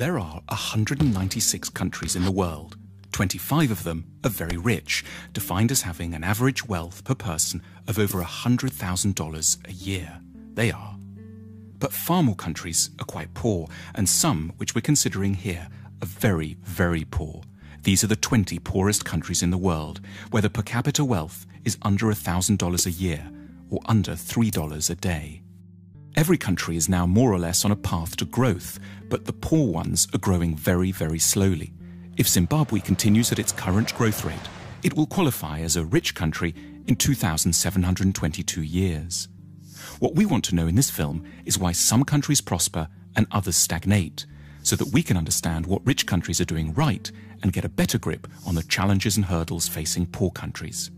There are 196 countries in the world. 25 of them are very rich, defined as having an average wealth per person of over $100,000 a year. They are. But far more countries are quite poor, and some, which we're considering here, are very, very poor. These are the 20 poorest countries in the world, where the per capita wealth is under $1,000 a year, or under $3 a day. Every country is now more or less on a path to growth, but the poor ones are growing very, very slowly. If Zimbabwe continues at its current growth rate, it will qualify as a rich country in 2,722 years. What we want to know in this film is why some countries prosper and others stagnate, so that we can understand what rich countries are doing right and get a better grip on the challenges and hurdles facing poor countries.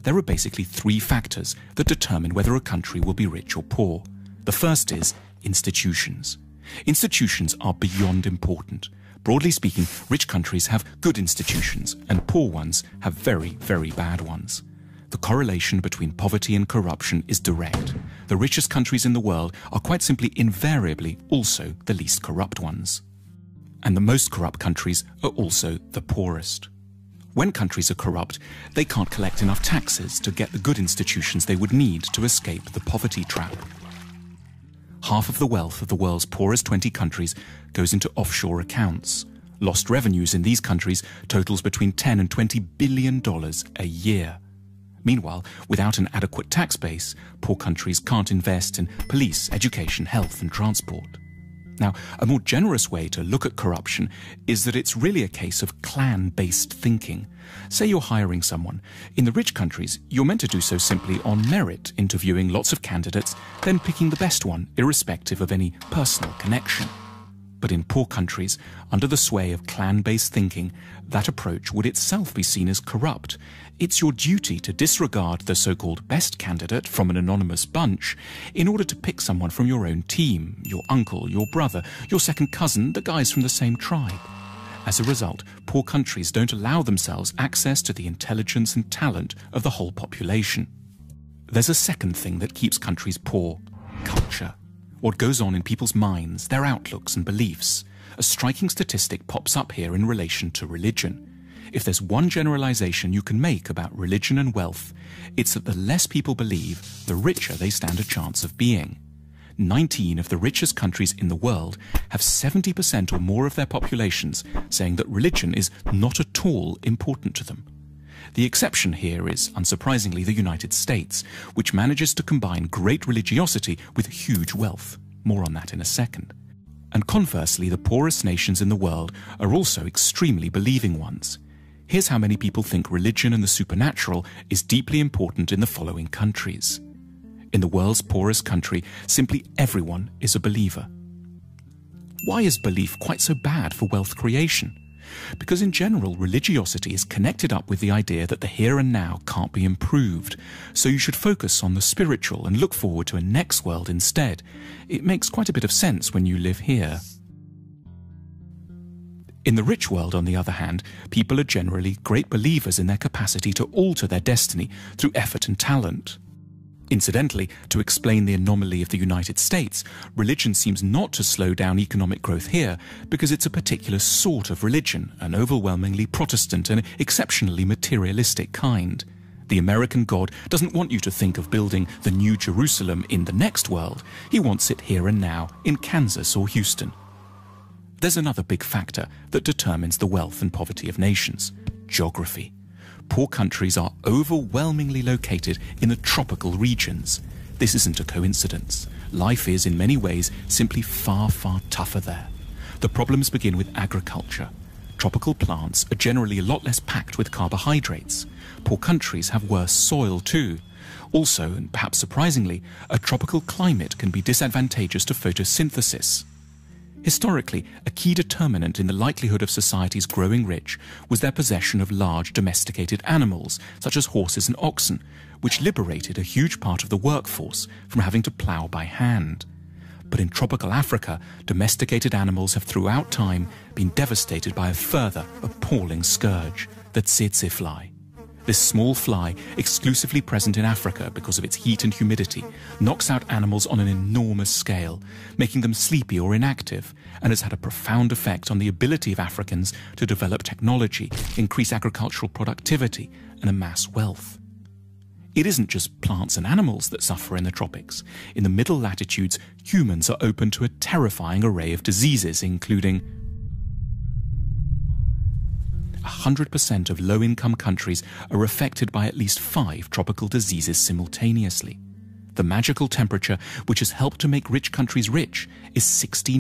There are basically three factors that determine whether a country will be rich or poor. The first is institutions. Institutions are beyond important. Broadly speaking, rich countries have good institutions and poor ones have very, very bad ones. The correlation between poverty and corruption is direct. The richest countries in the world are quite simply invariably also the least corrupt ones. And the most corrupt countries are also the poorest. When countries are corrupt, they can't collect enough taxes to get the good institutions they would need to escape the poverty trap. Half of the wealth of the world's poorest 20 countries goes into offshore accounts. Lost revenues in these countries totals between $10 and $20 billion a year. Meanwhile, without an adequate tax base, poor countries can't invest in police, education, health and transport. Now, a more generous way to look at corruption is that it's really a case of clan-based thinking. Say you're hiring someone. In the rich countries, you're meant to do so simply on merit, interviewing lots of candidates, then picking the best one, irrespective of any personal connection. But in poor countries, under the sway of clan-based thinking, that approach would itself be seen as corrupt. It's your duty to disregard the so-called best candidate from an anonymous bunch in order to pick someone from your own team, your uncle, your brother, your second cousin, the guys from the same tribe. As a result, poor countries don't allow themselves access to the intelligence and talent of the whole population. There's a second thing that keeps countries poor: culture. What goes on in people's minds, their outlooks and beliefs. A striking statistic pops up here in relation to religion. If there's one generalization you can make about religion and wealth, it's that the less people believe, the richer they stand a chance of being. 19 of the richest countries in the world have 70% or more of their populations saying that religion is not at all important to them. The exception here is, unsurprisingly, the United States, which manages to combine great religiosity with huge wealth. More on that in a second. And conversely, the poorest nations in the world are also extremely believing ones. Here's how many people think religion and the supernatural is deeply important in the following countries. In the world's poorest country, simply everyone is a believer. Why is belief quite so bad for wealth creation? Because in general, religiosity is connected up with the idea that the here and now can't be improved, so you should focus on the spiritual and look forward to a next world instead. It makes quite a bit of sense when you live here. In the rich world, on the other hand, people are generally great believers in their capacity to alter their destiny through effort and talent. Incidentally, to explain the anomaly of the United States, religion seems not to slow down economic growth here because it's a particular sort of religion, an overwhelmingly Protestant and exceptionally materialistic kind. The American God doesn't want you to think of building the New Jerusalem in the next world. He wants it here and now in Kansas or Houston. There's another big factor that determines the wealth and poverty of nations: geography. Poor countries are overwhelmingly located in the tropical regions. This isn't a coincidence. Life is, in many ways, simply far, far tougher there. The problems begin with agriculture. Tropical plants are generally a lot less packed with carbohydrates. Poor countries have worse soil too. Also, and perhaps surprisingly, a tropical climate can be disadvantageous to photosynthesis. Historically, a key determinant in the likelihood of societies growing rich was their possession of large domesticated animals, such as horses and oxen, which liberated a huge part of the workforce from having to plough by hand. But in tropical Africa, domesticated animals have throughout time been devastated by a further appalling scourge, the tsetse fly. This small fly, exclusively present in Africa because of its heat and humidity, knocks out animals on an enormous scale, making them sleepy or inactive, and has had a profound effect on the ability of Africans to develop technology, increase agricultural productivity, and amass wealth. It isn't just plants and animals that suffer in the tropics. In the middle latitudes, humans are open to a terrifying array of diseases, including 100% of low-income countries are affected by at least 5 tropical diseases simultaneously. The magical temperature, which has helped to make rich countries rich, is 16